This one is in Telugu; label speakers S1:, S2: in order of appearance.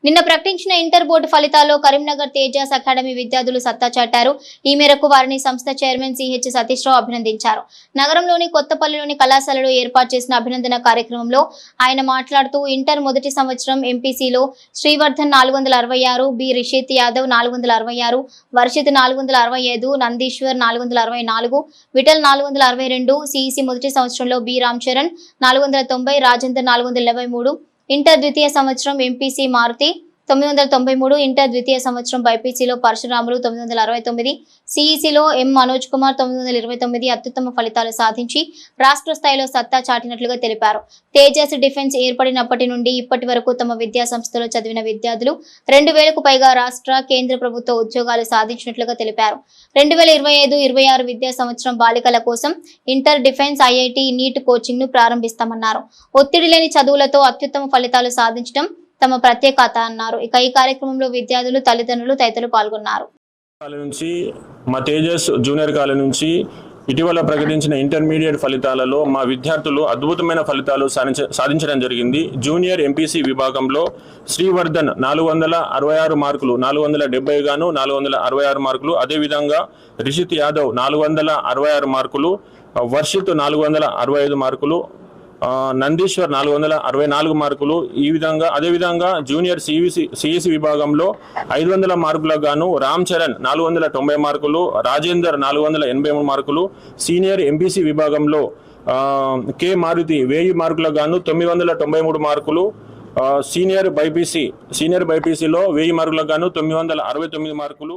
S1: నిన్న ప్రకటించిన ఇంటర్ బోర్డు ఫలితాల్లో కరీంనగర్ తేజాస్ అకాడమీ విద్యార్థులు సత్తా చాటారు. ఈ మేరకు వారిని సంస్థ చైర్మన్ సిహెచ్ సతీష్ రావు అభినందించారు. నగరంలోని కొత్తపల్లిలోని కళాశాలలో ఏర్పాటు చేసిన అభినందన కార్యక్రమంలో ఆయన మాట్లాడుతూ ఇంటర్ మొదటి సంవత్సరం ఎంపీసీలో శ్రీవర్ధన్ 466, బి రిషిత్ యాదవ్ 466, వర్షిత్ 465, నందీశ్వర్ 464, విఠల్ 462, సిఈసి మొదటి సంవత్సరంలో బి రామ్ చరణ్ 490, రాజేందర్ 483, ఇంటర్ ద్వితీయ సంవత్సరం ఎంపీసీ మారుతి 993, ఇంటర్ ద్వితీయ సంవత్సరం బైపీసీలో పరశురాములు 969, సిఈసీలో ఎం మనోజ్ కుమార్ 929 అత్యుత్తమ ఫలితాలు సాధించి రాష్ట్ర స్థాయిలో సత్తా చాటినట్లుగా తెలిపారు. తేజస్ డిఫెన్స్ ఏర్పడినప్పటి నుండి ఇప్పటి వరకు తమ విద్యా సంస్థలో చదివిన విద్యార్థులు 2000కు పైగా రాష్ట్ర కేంద్ర ప్రభుత్వ ఉద్యోగాలు సాధించినట్లుగా తెలిపారు. 2025-26 విద్యా సంవత్సరం బాలికల కోసం inter defence IIT NEET coaching ను ప్రారంభిస్తామన్నారు. ఒత్తిడి లేని చదువులతో అత్యుత్తమ ఫలితాలు సాధించడం తమ ప్రత్యేకత అన్నారు. ఇక ఈ కార్యక్రమంలో విద్యార్థులు, తల్లిదండ్రులు తదితరులు పాల్గొన్నారు.
S2: మా తేజస్ జూనియర్ కాలేజ్ నుంచి ఇటీవల ప్రకటించిన ఇంటర్మీడియట్ ఫలితాలలో మా విద్యార్థులు అద్భుతమైన ఫలితాలు సాధించడం జరిగింది. జూనియర్ ఎంపీసీ విభాగంలో శ్రీవర్ధన్ 466 మార్కులు, 470 గాను 466 మార్కులు, అదేవిధంగా రిషిత్ యాదవ్ 466 మార్కులు, వర్షిత్ 465 మార్కులు, నందీశ్వర్ 464 మార్కులు. అదేవిధంగా జూనియర్ సిఈసి విభాగంలో 500 మార్కులకు గాను రామ్ చరణ్ 490 మార్కులు, రాజేందర్ 483 మార్కులు, సీనియర్ ఎంపీసీ విభాగంలో కె మారుతి 1000 మార్కులకు గాను 993 మార్కులు, సీనియర్ బైపీసీలో 1000 మార్కులకు గాను 969 మార్కులు.